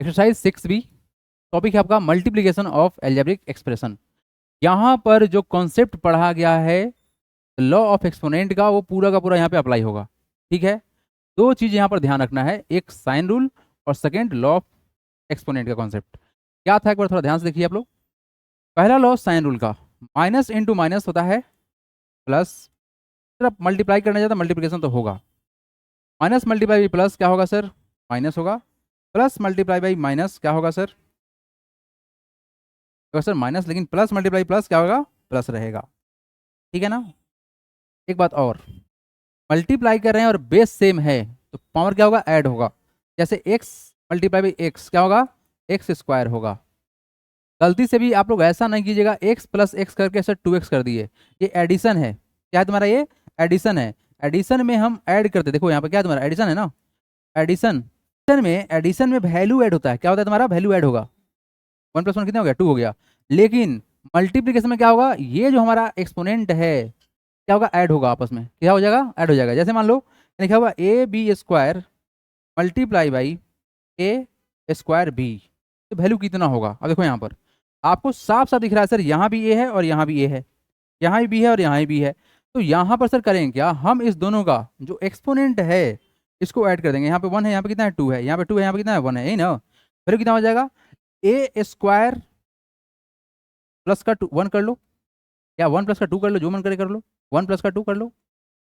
Exercise 6B, topic है आपका multiplication of algebraic expression. यहाँ पर जो कॉन्सेप्ट पढ़ा गया है लॉ ऑफ एक्सपोनेंट का, वो पूरा का पूरा यहाँ पे अप्लाई होगा। ठीक है, दो चीज यहाँ पर ध्यान रखना है, एक साइन रूल और सेकेंड लॉ ऑफ एक्सपोनेंट का कॉन्सेप्ट क्या था, एक बार थोड़ा ध्यान से देखिए आप लोग। पहला लॉ साइन रूल का, माइनस इंटू माइनस होता है प्लस, सर आप मल्टीप्लाई करना चाहते मल्टीप्लिकेशन तो होगा, माइनस मल्टीप्लाई बाई प्लस क्या होगा सर, माइनस होगा, प्लस मल्टीप्लाई बाई माइनस क्या होगा सर, तो सर माइनस, लेकिन प्लस मल्टीप्लाई प्लस क्या होगा, प्लस रहेगा। ठीक है ना। एक बात और, मल्टीप्लाई कर रहे हैं और बेस सेम है तो पावर क्या होगा, ऐड होगा। जैसे x मल्टीप्लाई बाई एक्स क्या होगा, एक्स स्क्वायर होगा। गलती से भी आप लोग ऐसा नहीं कीजिएगा x प्लस एक्स करके सर 2x कर दिए, ये एडिशन है। क्या है तुम्हारा, ये एडिशन है। एडिशन में हम ऐड करते, देखो यहाँ पे क्या है तुम्हारा, एडिशन है ना। एडिशन एडिशन में वैल्यू ऐड होता है, क्या होता है तुम्हारा, वैल्यू ऐड होगा। 1 + 1 कितना हो गया, 2 हो गया। लेकिन मल्टीप्लीकेशन में क्या होगा, ये जो हमारा एक्सपोनेंट है क्या होगा, ऐड होगा आपस में, क्या हो जाएगा, ऐड हो जाएगा। जैसे मान लो लिखा हुआ AB² मल्टीप्लाई बाई A²B, तो वैल्यू कितना होगा। अब देखो यहाँ पर आपको साफ साफ दिख रहा है सर, यहाँ भी A है और यहाँ भी A है, यहाँ भी B है और यहाँ भी है। तो यहाँ पर सर करेंगे क्या, हम इस दोनों का जो एक्सपोनेंट है इसको ऐड कर देंगे। यहाँ पे 1 है, यहाँ पे कितना है, 2 है, यहाँ पे 2 है, यहाँ पे कितना है, 1 है, यही ना। वैल्यू कितना हो जाएगा, A² प्लस का 1 कर लो, या 1 + का 2 कर लो, जो मन करे कर लो, 1 + का 2 कर लो,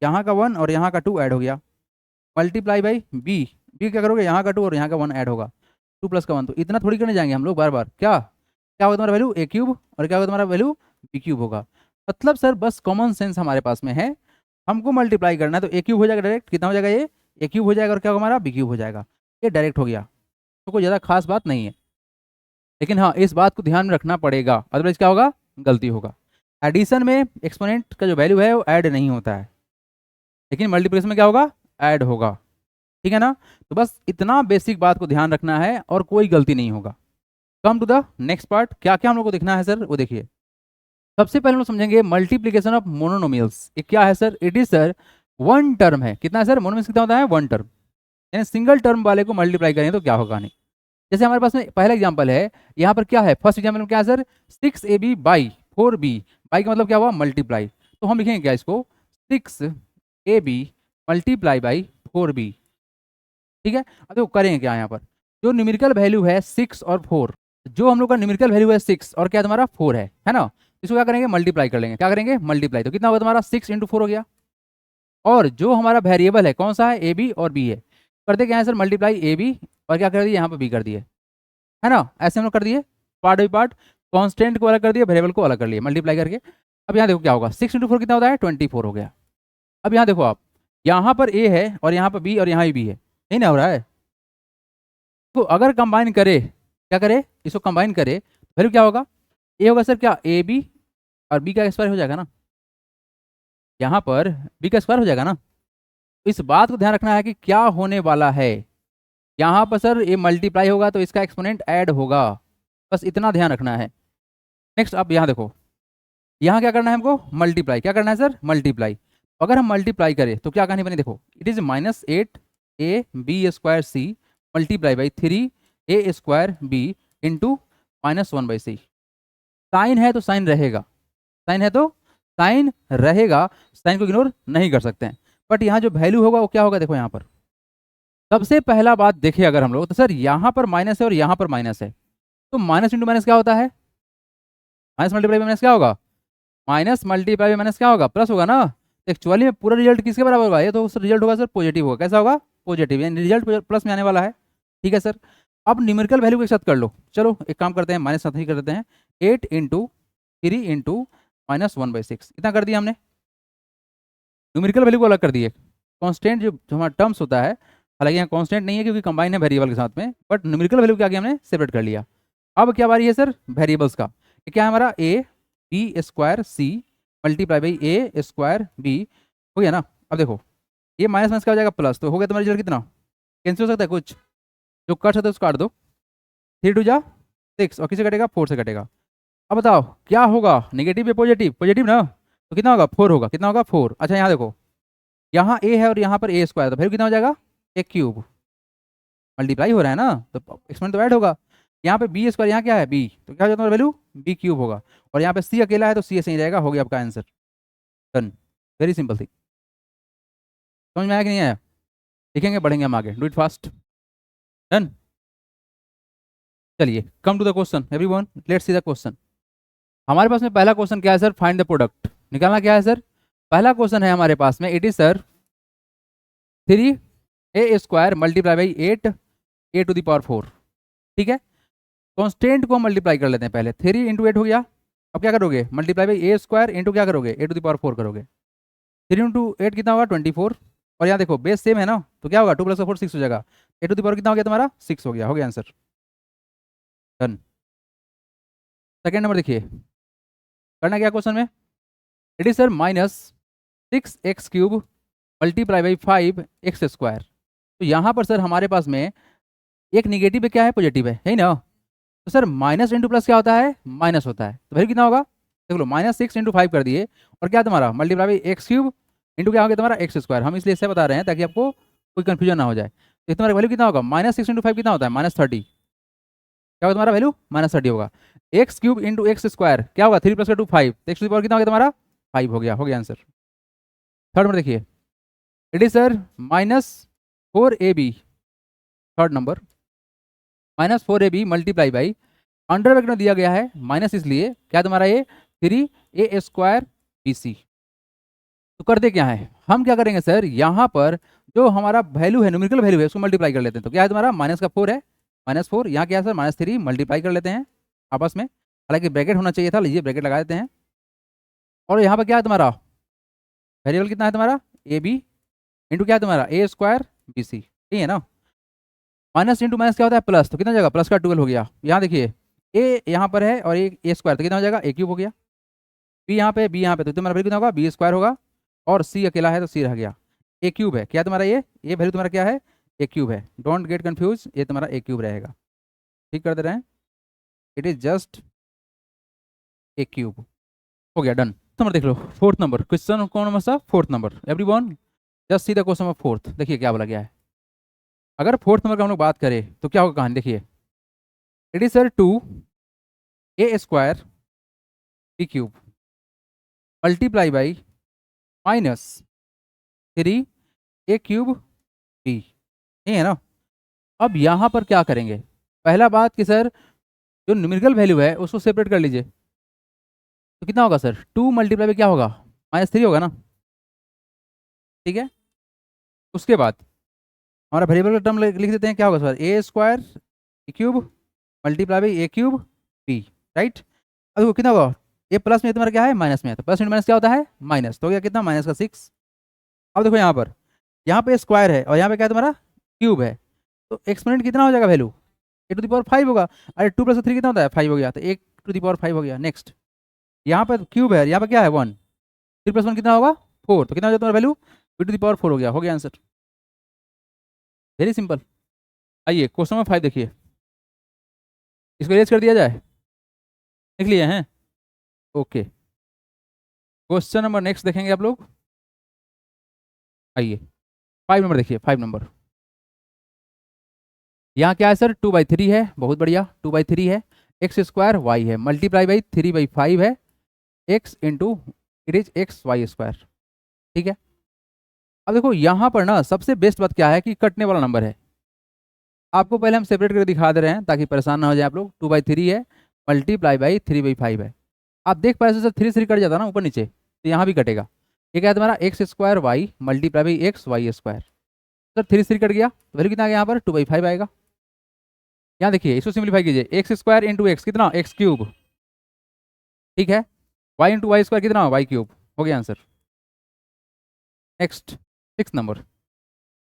यहाँ का 1 और यहाँ का 2 ऐड हो गया, मल्टीप्लाई बाई बी क्या करोगे, यहाँ का 2 और यहाँ का 1 ऐड होगा, 2 + का 1। तो इतना थोड़ी करने जाएंगे हम लोग बार बार, क्या क्या होगा तुम्हारा वैल्यू, A³ और क्या होगा तुम्हारा वैल्यू, B³ होगा। मतलब सर बस कॉमन सेंस हमारे पास में है, हमको मल्टीप्लाई करना है तो A³ हो जाएगा डायरेक्ट, कितना हो जाएगा ये, A³ हो जाएगा और क्या होगा हमारा, B³ हो जाएगा। ये डायरेक्ट हो गया, तो कोई ज़्यादा खास बात नहीं है। लेकिन हाँ, इस बात को ध्यान में रखना पड़ेगा, अदरवाइज क्या होगा, गलती होगा। एडिशन में एक्सपोनेंट का जो वैल्यू है वो ऐड नहीं होता है, लेकिन मल्टीप्लिकेशन में क्या होगा, ऐड होगा। ठीक है ना। तो बस इतना बेसिक बात को ध्यान रखना है और कोई गलती नहीं होगा। Come to the next part, क्या क्या हम लोग को देखना है सर, वो देखिए। सबसे पहले हम लोग समझेंगे मल्टीप्लिकेशन ऑफ मोनोनोमियल्स। ये क्या है sir, it is sir one term है। कितना है सर, मोनोमियल्स कितना होता है, वन टर्म, यानी सिंगल टर्म वाले को मल्टीप्लाई करें तो क्या होगा नहीं। जैसे हमारे पास में पहला एग्जांपल है, यहाँ पर क्या है, फर्स्ट एग्जांपल में क्या है sir, 6AB by 4B, by का मतलब क्या हुआ, मल्टीप्लाई। तो हम लिखेंगे क्या इसको, 6AB मल्टीप्लाई बाई 4B। ठीक है। अब देखो करेंगे क्या यहाँ पर, जो न्यूमेरिकल वैल्यू है 6 और 4, जो हम लोग का न्यूमेरिकल वैल्यू है 6 और क्या तुम्हारा 4 है ना, इसको क्या करेंगे, मल्टीप्लाई कर लेंगे। क्या करेंगे, मल्टीप्लाई, तो कितना होगा तुम्हारा 6 × 4 हो गया। और जो हमारा वेरिएबल है कौन सा है, AB और B है, करते क्या है सर, मल्टीप्लाई AB और क्या कर दिए यहाँ पर B कर दिए, है ना। ऐसे हम लोग कर दिए पार्ट बाई पार्ट, कांस्टेंट को अलग कर दिया, वेरिएबल को अलग कर लिया मल्टीप्लाई करके। अब यहाँ देखो क्या होगा, 6 × 4 कितना होता है, 24 हो गया। अब यहाँ देखो आप, यहाँ पर A है और यहाँ पर B और यहाँ भी B है, यही ना हो रहा है। तो अगर कंबाइन करे, क्या करे, इसको कंबाइन करे, वैल्यू क्या होगा, ए होगा सर क्या, AB और B का स्क्वायर हो जाएगा ना, यहाँ पर B का स्क्वायर हो जाएगा ना। इस बात को ध्यान रखना है कि क्या होने वाला है, यहाँ पर सर ये मल्टीप्लाई होगा तो इसका एक्सपोनेंट ऐड होगा, बस इतना ध्यान रखना है। नेक्स्ट अब यहाँ देखो, यहाँ क्या करना है हमको, मल्टीप्लाई, क्या करना है सर, मल्टीप्लाई। अगर हम मल्टीप्लाई करें तो क्या कहानी बनी, देखो it is -8AB² multiply by 3A² B into -1/c। Sign है तो साइन रहेगा, साइन है तो साइन रहेगा, साइन को इग्नोर नहीं कर सकते हैं। बट यहाँ जो वैल्यू होगा वो क्या होगा, देखो यहाँ पर सबसे पहला बात देखें अगर हम लोग, तो सर यहाँ पर माइनस है और यहाँ पर माइनस है, तो माइनस इंटू माइनस क्या होता है, माइनस मल्टीप्लाई माइनस क्या होगा, माइनस मल्टीप्लाई माइनस क्या होगा, प्लस होगा ना। तो एक्चुअली में पूरा रिजल्ट किसके बराबर होगा, ये तो रिजल्ट होगा सर पॉजिटिव होगा, कैसा होगा, पॉजिटिव, यानी रिजल्ट प्लस में आने वाला है। ठीक है सर। अब न्यूमेरिकल वैल्यू के साथ कर लो, चलो एक काम करते हैं, माइनस साथ ही कर देते हैं, 8 × 3 × -1/6, इतना कर दिया हमने। न्यूमेरिकल वैल्यू को अलग कर दिए, कांस्टेंट जो हमारा टर्म्स होता है, हालांकि यहाँ कांस्टेंट नहीं है क्योंकि कंबाइन है वेरिएबल के साथ में, बट न्यूमेरिकल वैल्यू क्या किया हमने, सेपरेट कर लिया। अब क्या बारी है सर वेरिएबल्स का, ये क्या है हमारा AB² multiply by A² B हो गया ना। अब देखो ये माइनस माइनस क्या हो जाएगा, प्लस, तो हो गया तुम्हारा रिजल्ट कितना, कैंसिल हो सकता है कुछ, जो कट सकता है उसको काट दो, 3 × 2 = 6 और किसे कटेगा, 4 से कटेगा। अब बताओ क्या होगा, नेगेटिव या पॉजिटिव, पॉजिटिव ना, तो कितना होगा, 4 होगा, कितना होगा 4। अच्छा यहाँ देखो, यहाँ A है और यहाँ पर A² तो फिर कितना हो जाएगा, A³ मल्टीप्लाई हो रहा है ना, तो एक्सपोनेंट तो ऐड होगा। यहाँ पे बी स्क्वायर, यहाँ क्या है बी, तो क्या हो जाता है वैल्यू बी क्यूब होगा। और यहाँ पे सी अकेला है तो सी ऐसे ही रहेगा, हो गया आपका आंसर। डन, वेरी सिंपल थी। समझ में आया कि नहीं आया? लिखेंगे बढ़ेंगे हम आगे, डू इट फास्ट। डन। चलिए come to the question everyone, let's see the question. हमारे पास में पहला क्वेश्चन क्या है सर, फाइंड द प्रोडक्ट, निकालना क्या है सर। पहला क्वेश्चन है हमारे पास में, it is sir 3a² multiply by 8a⁴, ठीक है। कॉन्स्टेंट को मल्टीप्लाई कर लेते हैं पहले, 3 इंटू 8 हो गया। अब क्या करोगे, मल्टीप्लाई बाई a² इंटू क्या करोगे, a⁴ करोगे। 3 इंटू 8 कितना होगा 24। और यहाँ देखो बेस सेम है ना, तो क्या होगा 2 + 4 6 हो जाएगा। a⁴ कितना हो गया तुम्हारा 6 हो गया आंसर। डन। सेकेंड नंबर देखिए, करना क्या क्वेश्चन में, it is sir -6x³ multiply by 5x²। तो यहाँ पर सर हमारे पास में एक निगेटिव है, क्या है पॉजिटिव है ना। तो सर माइनस इंटू प्लस क्या होता है, माइनस होता है। तो वैल्यू कितना होगा, देख लो -6 इंटू 5 कर दिए, और क्या तुम्हारा मल्टीप्लाई बाई x³ इंटू क्या होगा तुम्हारा x²। हम इसलिए इससे बता रहे हैं ताकि आपको कोई कंफ्यूजन ना हो जाए। तो तुम्हारा वैल्यू कितना होगा, -6 इंटू 5 कितना होता है -30, क्या होगा तुम्हारा वैल्यू -30 होगा। x³ इंटू x² क्या होगा 3 + 2 5, तो x² कितना हो गया तुम्हारा 5 हो गया आंसर। थर्ड नंबर देखिए, it is sir -4ab, third number -4ab multiply by under bracket में दिया गया है माइनस, इसलिए क्या तुम्हारा ये 3a² bc। तो करते क्या है, हम क्या करेंगे सर, यहाँ पर जो हमारा वैल्यू है, न्यूमेरिकल वैल्यू है, उसको मल्टीप्लाई कर लेते हैं। तो क्या है तुम्हारा -4 है, -4, यहाँ क्या है सर -3, मल्टीप्लाई कर लेते हैं आपस में। हालांकि ब्रैकेट होना चाहिए था, लीजिए ब्रैकेट लगा देते हैं। और यहाँ पर क्या है तुम्हारा वेरिएबल कितना है तुम्हारा ए बी इंटू क्या है तुम्हारा a² bc, ठीक है ना। माइनस इंटू माइनस क्या होता है प्लस, तो कितना हो जाएगा प्लस का 12 हो गया। यहाँ देखिए ए यहाँ पर है और एक a², तो कितना हो जाएगा a³ हो गया। बी यहाँ पे, बी यहाँ पे, तो तुम्हारा वैल्यू कितना होगा b² होगा। और सी अकेला है तो सी रह गया। a³ है क्या तुम्हारा, ये वैल्यू तुम्हारा क्या है a³ है, डोंट गेट कंफ्यूज, ये तुम्हारा a³ रहेगा। ठीक कर दे रहे हैं, इट इज जस्ट a³ हो गया। डन। नंबर देख लो, फोर्थ नंबर क्वेश्चन, कौन नंबर सा fourth number, everyone just see the question of fourth. देखिए क्या बोला गया है, अगर फोर्थ नंबर का हम लोग बात करें तो क्या होगा कहानी, देखिए it is sir 2a² b³ multiply by -3a³ b, ये है ना। अब यहाँ पर क्या करेंगे, पहला बात कि सर जो न्यूमेरिकल वैल्यू है उसको सेपरेट कर लीजिए। तो कितना होगा सर 2 मल्टीप्लाई बाई क्या होगा -3 होगा ना, ठीक है। उसके बाद हमारा वेरिएबल का टर्म लिख देते हैं, क्या होगा sir a² b³ multiply by a³ b, right. अब देखो कितना होगा, ये प्लस में तुम्हारा क्या है माइनस में है, तो प्लस इंटू माइनस क्या होता है माइनस, तो हो गया कितना -6। अब देखो यहाँ पे स्क्वायर है और यहाँ पे क्या है तुम्हारा क्यूब है, तो एक्सपोनेंट कितना हो जाएगा वैल्यू a⁵ होगा। अरे 2 + 3 कितना होता है 5 हो गया, तो a⁵ हो गया। नेक्स्ट यहाँ पर क्यूब है, यहाँ पर क्या है 1, 3 + 1 कितना होगा 4, तो कितना हो जाता है तुम्हारा वैल्यू b⁴ हो गया आंसर। Very simple. आइए क्वेश्चन नंबर 5 देखिए, इसको रेज कर दिया जाए, लिख लिए हैं, ओके। क्वेश्चन नंबर नेक्स्ट देखेंगे आप लोग, आइए 5 नंबर देखिए, 5 नंबर यहाँ क्या है सर 2/3 है, बहुत बढ़िया 2/3 है, x² y है मल्टीप्लाई बाई 3/5 है x into it is xy², ठीक है। अब देखो यहाँ पर ना सबसे बेस्ट बात क्या है कि कटने वाला नंबर है। आपको पहले हम सेपरेट करके दिखा दे रहे हैं ताकि परेशान ना हो जाए आप लोग। 2/3 है मल्टीप्लाई बाई 3/5 है, आप देख पाए सर 3 3 कट जाता ना ऊपर नीचे, तो यहाँ भी कटेगा। ये क्या है तुम्हारा x² y multiply by xy², sir 3 3 cut गया, तो वैल्यू कितना आ गया यहाँ पर 2/5 आएगा। यहाँ देखिए इसको सिंप्लीफाई कीजिए, x² इंटू एक्स कितना x³, ठीक है, y इंटू y² कितना y³ हो गया आंसर। नेक्स्ट 6 नंबर,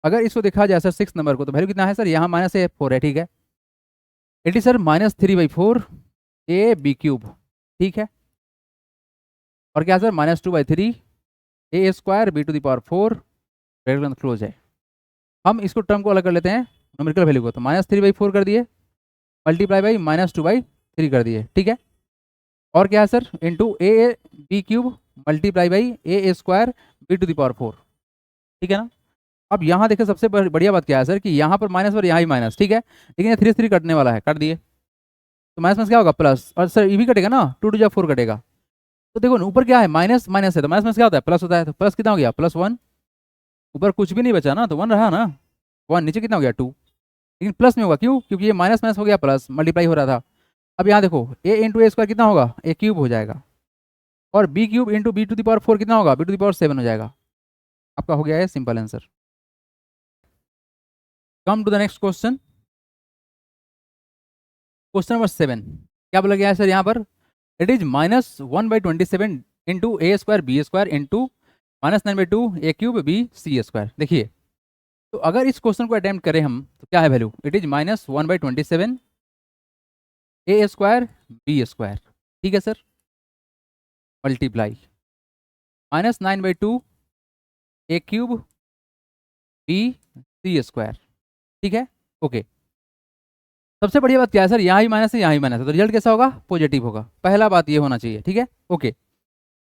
अगर इसको देखा जाए सर 6 नंबर को, तो वैल्यू कितना है सर यहाँ -4 है, ठीक है। इट इज सर -3/4 a⁵, ठीक है। और क्या sir -2/3 a² b⁴ regular close है। हम इसको टर्म को अलग कर लेते हैं न्यूमेरिकल वैल्यू को, तो -3/4 कर दिए मल्टीप्लाई बाई -2/3 कर दिए, ठीक है। और क्या है sir into a⁵ multiply by a² b⁴, ठीक है ना। अब यहाँ देखिए सबसे बढ़िया बात क्या है सर कि यहाँ पर माइनस और यहाँ ही माइनस, ठीक है, लेकिन ये 3 कटने वाला है, काट दिए, तो माइनस माइनस क्या होगा प्लस, और सर ये भी कटेगा ना, 2 2 जा 4 कटेगा, तो देखो ऊपर क्या है माइनस माइनस है, तो माइनस माइनस क्या होता है प्लस होता है, तो प्लस कितना हो गया +1, ऊपर कुछ भी नहीं बचा ना, तो 1 रहा ना, 1 नीचे कितना हो गया 2, लेकिन प्लस में होगा क्यों, क्योंकि ये माइनस माइनस हो गया प्लस, मल्टीप्लाई हो रहा था। अब यहाँ देखो a × a² कितना होगा, a³ हो जाएगा, और b³ × b⁴ कितना होगा, b⁴ हो जाएगा। आपका हो गया है simple answer. Come to the next question, question number 7। क्या बोला गया है सर यहाँ पर, it is -1/27 into a² into -9/2 a³ b⁻²। देखिए, तो अगर इस क्वेश्चन को अटेम्प्ट करें हम तो क्या है value, it is -1/27 a² b², ठीक है सर, मल्टीप्लाई -9/2 a³ b⁻², ठीक है, ओके। सबसे बढ़िया बात क्या है सर, यहाँ ही माइनस है यहाँ ही माइनस है, तो रिजल्ट कैसा होगा, पॉजिटिव होगा, पहला बात ये होना चाहिए, ठीक है, ओके।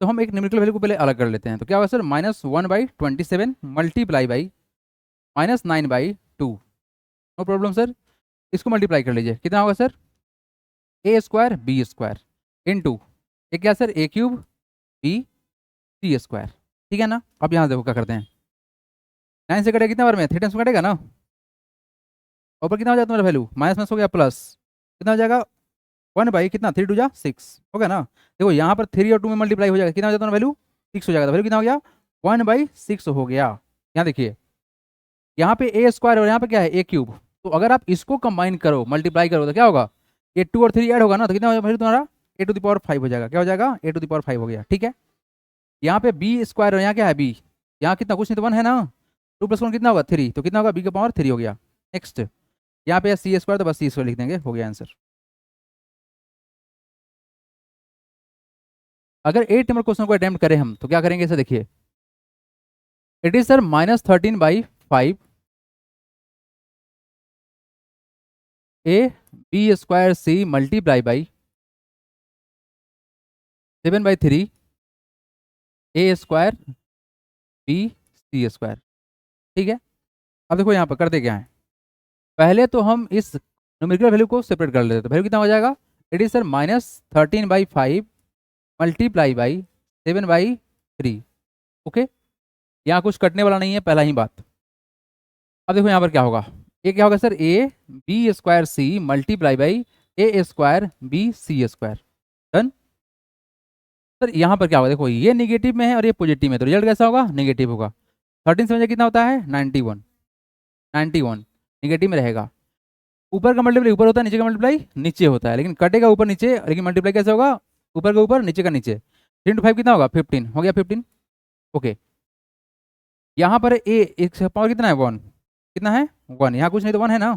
तो हम एक न्यूमेरिकल वैल्यू को पहले अलग कर लेते हैं, तो क्या होगा sir, -1/27 multiply by -9/2, no problem sir, इसको मल्टीप्लाई कर लीजिए, कितना होगा सर, a² b² इंटू एक क्या सर a³ b⁻², ठीक है ना। अब यहाँ देखो क्या करते हैं, 9 से कटेगा कितना बार में, 3 टाइम्स कटेगा ना, ऊपर कितना हो जाएगा तुम्हारा वैल्यू, माइनस माइनस हो गया प्लस, कितना हो जाएगा 1 कितना 3 2 जा 6 हो गया ना। देखो यहाँ पर 3 और 2 में मल्टीप्लाई हो जाएगा, कितना हो जाता है वैल्यू 6 हो जाएगा, वैल्यू कितना हो गया 1/6 हो गया। यहाँ देखिए, यहाँ पे a² और यहाँ पे क्या है a³, तो अगर आप इसको कंबाइन करो मल्टीप्लाई करो तो क्या होगा, ये 2 और 3 ऐड होगा ना, तो कितना हो जाएगा तुम्हारा a⁵ हो जाएगा, क्या हो जाएगा a⁵ हो गया, ठीक है। यहाँ पे b² और यहाँ क्या है b, यहाँ कितना कुछ नहीं तो 1 है ना, 2 + 1 कितना होगा 3, तो कितना होगा b⁻³ हो गया। नेक्स्ट यहाँ पे c² तो बस c² लिख देंगे, हो गया आंसर। अगर 8 नंबर क्वेश्चन को अटेम्प्ट करें हम तो क्या करेंगे इसे देखिए, it is sir -13/5 a² c multiply by 7/3 a² b⁻², ठीक है। अब देखो यहाँ पर करते क्या है, पहले तो हम इस न्यूमेरिकल वैल्यू को सेपरेट कर लेते हैं, तो वैल्यू कितना हो जाएगा, it is sir -13/5 multiply by 7/3, okay. यहाँ कुछ कटने वाला नहीं है, पहला ही बात। अब देखो यहाँ पर क्या होगा, ये क्या होगा sir a² c multiply by a² b⁻², done. Sir यहाँ पर क्या होगा, देखो ये निगेटिव में है और ये पॉजिटिव में, तो रिजल्ट कैसा होगा, नेगेटिव होगा। 13 से कितना होता है 91, 91 निगेटिव में रहेगा। ऊपर का मल्टीप्लाई ऊपर होता है, नीचे का मल्टीप्लाई नीचे होता है, लेकिन कटेगा ऊपर नीचे, लेकिन मल्टीप्लाई कैसे होगा, ऊपर का ऊपर नीचे का नीचे। 3 × 5 कितना होगा 15, हो गया 15, ओके। यहाँ पर ए एक पावर कितना है 1, कितना है 1, यहाँ कुछ नहीं तो 1 है ना,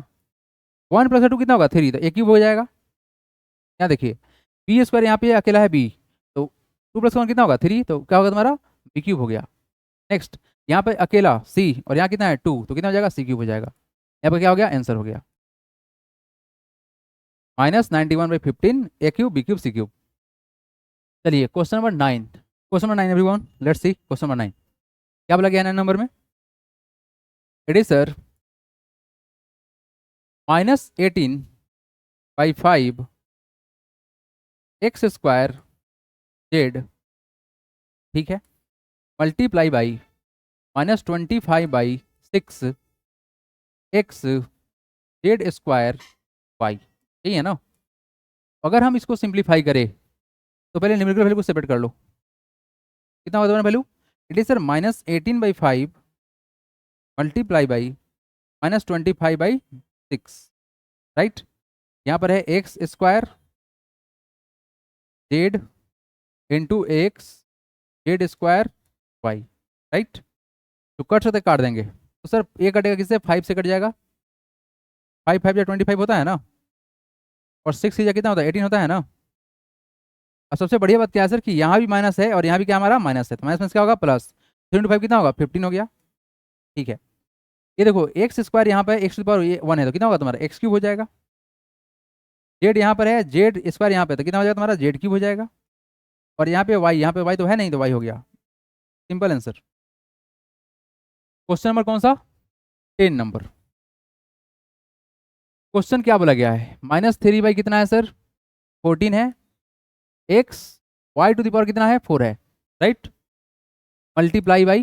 1 + 2 कितना होगा 3, तो a³ हो जाएगा। यहाँ देखिए b² यहाँ पे अकेला है b, तो 2 + 1 कितना होगा 3, तो क्या होगा तुम्हारा b³ हो गया। नेक्स्ट यहाँ पे अकेला c और यहाँ कितना है 2, तो कितना हो जाएगा c³ हो जाएगा। यहाँ पर क्या हो गया आंसर हो गया -91/15 a³ b³ c³। चलिए question number 9, question number 9 everyone, let's see question number 9 क्या बोला गया 9 नंबर में, it is sir -18/5 x² z, ठीक है, multiply by -25/6 x z² y, यही है ना। अगर हम इसको सिंप्लीफाई करें तो पहले न्यूमेरिकल वैल्यू को सेपरेट कर लो, कितना होगा value, it is sir -18/5 multiply by -25/6, right. यहाँ पर है x² z into x z² y, right. तो कट सकते काट देंगे, तो सर ये कटेगा किससे 5 से कट जाएगा, 5 5 या 25 होता है ना, और 6 या कितना होता है 18 होता है ना। और सबसे बढ़िया बात क्या है सर कि यहाँ भी माइनस है और यहाँ भी क्या हमारा माइनस है, तो माइनस माइनस क्या होगा प्लस, 3 × 5 कितना होगा 15 हो गया, ठीक है। ये देखो x² यहाँ पे x⁻1 है तो कितना होगा तुम्हारा x³ हो जाएगा, z यहाँ पर है z² यहाँ पे तो कितना हो जाएगा तुम्हारा z³ हो जाएगा, और यहाँ पे y तो है नहीं तो y हो गया, सिंपल आंसर। क्वेश्चन नंबर कौन सा? 10 नंबर। क्वेश्चन क्या बोला गया है? -3 कितना है सर? 14 है। X Y to the power कितना है? 4 है, right. Multiply by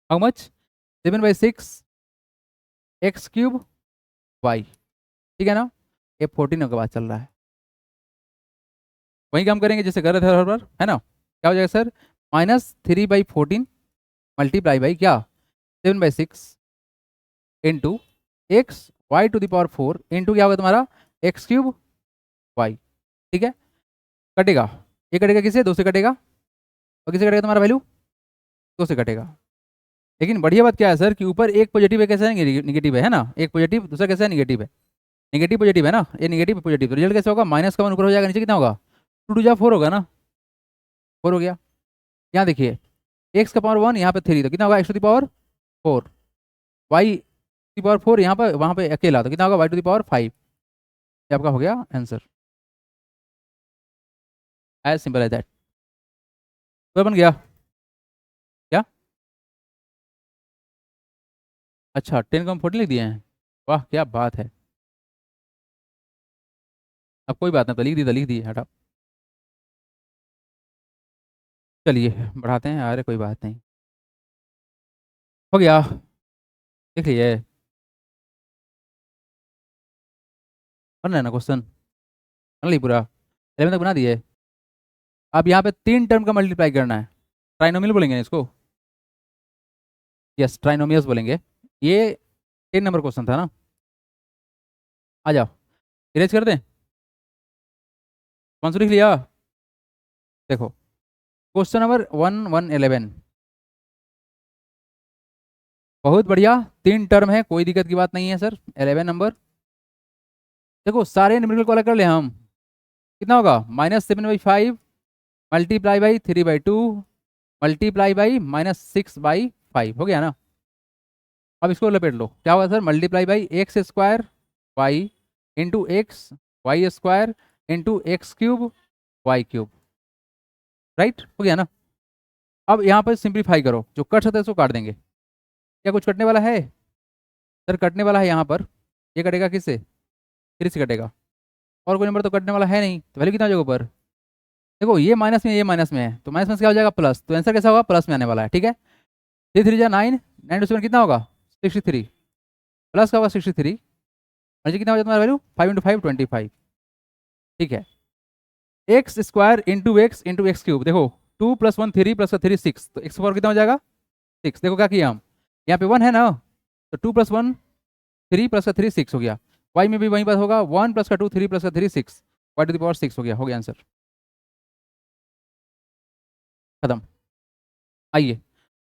how much? 7/6 X cube Y, ठीक है ना। ये 14 के बाद चल रहा है, वही काम करेंगे जैसे कर रहे थे हर बार, है ना। क्या हो जाएगा सर? -3/14 मल्टीप्लाई बाई क्या? 7/6 into X Y to the power 4 into क्या होगा तुम्हारा? एक्स क्यूब वाई, ठीक है। कटेगा, ये कटेगा किससे? 2 से कटेगा। और किससे कटेगा तुम्हारा वैल्यू? 2 से कटेगा। लेकिन बढ़िया बात क्या है सर कि ऊपर एक पॉजिटिव है, कैसा है? निगेटिव है ना। एक पॉजिटिव, दूसरा कैसा है? निगेटिव है। निगेटिव पॉजिटिव है ना, ये निगेटिव पॉजिटिव, तो रिजल्ट कैसे होगा? -1 ऊपर हो जाएगा, नीचे कितना होगा? 2 × 4 होगा ना, 4 हो गया। यहाँ देखिए एक्स का पावर 1, यहाँ पे 3, तो कितना होगा? X to the power 4। Y to the power 4 यहाँ पर, वहाँ पे अकेला, तो कितना होगा? Y to the power 5। ये आपका हो गया answer, as simple as that. तो बन गया क्या? अच्छा 10 को हम 14 लिख दिए हैं, वाह क्या बात है। अब कोई बात नहीं, तो लिख दी तो लिख दी, हटा। चलिए बढ़ाते हैं, अरे कोई बात नहीं, हो गया। देख लिए बन रहा है ना क्वेश्चन? बन ली पूरा, 11 तक बना दिए। अब यहाँ पे 3 टर्म का मल्टीप्लाई करना है, ट्राइनोमियल बोलेंगे ना इसको। यस ट्राइनोमियस बोलेंगे। ये 10 नंबर क्वेश्चन था ना। आ जाओ इरेज कर दें, कौन सा लिख लिया? देखो क्वेश्चन नंबर 1111, बहुत बढ़िया। 3 टर्म है, कोई दिक्कत की बात नहीं है सर। 11 नंबर, देखो सारे न्यूमेरिकल को अलग कर ले हम। कितना होगा? -7/5 मल्टीप्लाई बाई 3/2 मल्टीप्लाई बाई -6/5, हो गया ना। अब इसको लपेट लो, क्या होगा sir? Multiply by X square Y into X Y square into X cube Y cube, right, हो गया ना। अब यहाँ पर सिंप्लीफाई करो, जो कट सकता है उसको काट देंगे। क्या कुछ कटने वाला है? सर कटने वाला है यहाँ पर, ये कटेगा किससे? 3 से कटेगा। और कोई नंबर तो कटने वाला है नहीं, तो वैल्यू कितना हो जाएगा ऊपर? देखो ये माइनस में, ये माइनस में है, तो माइनस में से क्या हो जाएगा? प्लस, तो आंसर कैसा होगा? प्लस में आने वाला है, ठीक है। 3×3 = 9, 9 × 7 कितना होगा? 63, प्लस का होगा 63, और ये कितना हो जाता है तुम्हारा वैल्यू? 5 × 5 25, ठीक है। X square into X cube, देखो 2 + 1 3 + 3 6, तो एक्स पावर कितना हो जाएगा? 6। देखो क्या किया हम, यहाँ पे 1 है ना, तो 2 + 1 3 + 3 6 हो गया। वाई में भी वही बात होगा, 1 + 2 3 + 3 6, वाई टू द पावर 6 हो गया आंसर, खत्म। आइए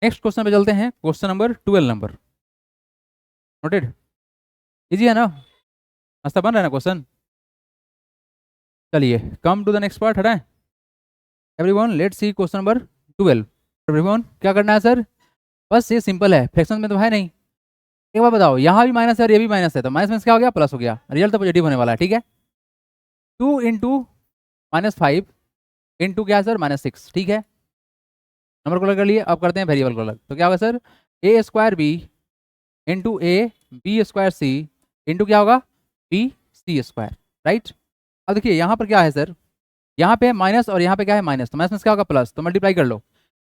नेक्स्ट क्वेश्चन पे चलते हैं, question number 12 number. Noted, easy है ना, नाश्ता बन रहा है ना क्वेश्चन। चलिए come to the next part, हटाएं। Everyone let's see question number 12। Everyone क्या करना है सर? बस ये सिंपल है, फ्रैक्शन में तो है नहीं। एक बार बताओ, यहाँ भी माइनस है और ये भी माइनस है, तो माइनस में क्या हो गया? प्लस हो गया, रिजल्ट तो पॉजिटिव होने वाला है, ठीक है। 2 × -5 इंटू क्या है सर? -6, ठीक है। नंबर को अलग कर लिए, अब करते हैं वेरिएबल को अलग, तो क्या होगा sir? a² b into b²c into क्या होगा? bc², right. अब देखिए यहाँ पर क्या है सर, यहाँ पे माइनस और यहाँ पे क्या है? माइनस, तो माइनस में क्या होगा? प्लस, तो मल्टीप्लाई कर लो।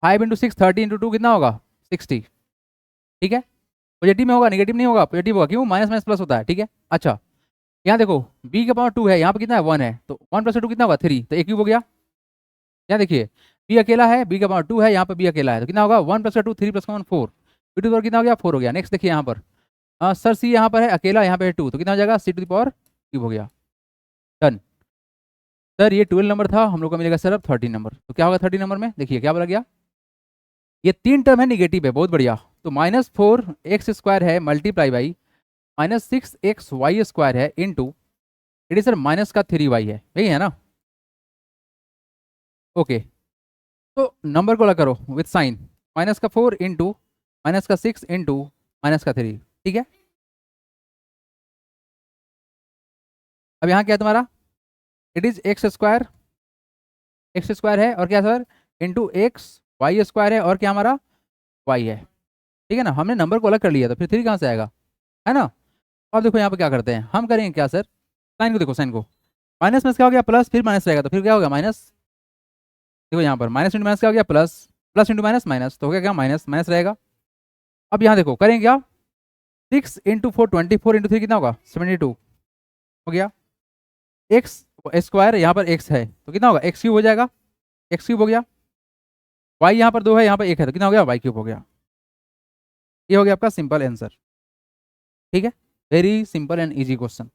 5 × 6 30 × 2 कितना होगा? 60, ठीक है। पॉजिटिव में होगा, नेगेटिव नहीं होगा, पॉजिटिव होगा, क्यों? माइनस माइनस प्लस होता है, ठीक है। अच्छा यहाँ देखो b का पावर 2 है, यहाँ पे कितना है? 1 है, तो 1 + 2 कितना होगा? 3, तो a क्यूब हो गया। यहाँ देखिए b अकेला है, b का पावर 2 है, यहाँ पे b अकेला है, तो कितना होगा? 1 + 2 3 + 1 4, b टू पावर कितना हो गया? 4 हो गया। नेक्स्ट देखिए यहाँ पर सर c यहाँ पर है अकेला, यहाँ पे है 2, तो कितना हो जाएगा? c to the power cube हो गया। डन सर, ये 12 नंबर था, हम लोग को मिलेगा सर अब 13 नंबर। तो क्या होगा 13 नंबर में? देखिए क्या बोला गया, ये 3 टर्म है निगेटिव है, बहुत बढ़िया। तो -4x² है मल्टीप्लाई बाई -6xy² है into, it is sir minus का 3y है, यही है ना। ओके तो नंबर को अलग करो विथ साइन, -4 इंटू -6 इंटू -3, ठीक है। अब यहाँ क्या है तुम्हारा? इट इज x² है, और क्या सर? इंटू x y² है, और क्या हमारा वाई है, ठीक है ना। हमने नंबर को अलग कर लिया, तो फिर 3 कहाँ से आएगा, है ना। अब देखो यहाँ पे क्या करते हैं, हम करेंगे क्या सर, साइन को देखो, साइन को माइनस में क्या हो गया प्लस, फिर माइनस रहेगा, तो फिर क्या होगा माइनस। देखो यहाँ पर माइनस इंटू माइनस क्या हो गया plus, plus into minus minus, तो हो गया क्या माइनस, माइनस रहेगा। अब यहाँ देखो करेंगे क्या, 6 × 4 24 × 3 कितना होगा 72 हो गया। एक्स स्क्वायर यहाँ पर एक्स है तो कितना होगा एक्स क्यूब हो जाएगा, एक्स क्यूब हो गया। वाई यहाँ पर 2 है, यहाँ पर 1 है, तो कितना हो गया वाई क्यूब हो गया। ये हो गया आपका सिंपल आंसर, ठीक है, very simple and easy question.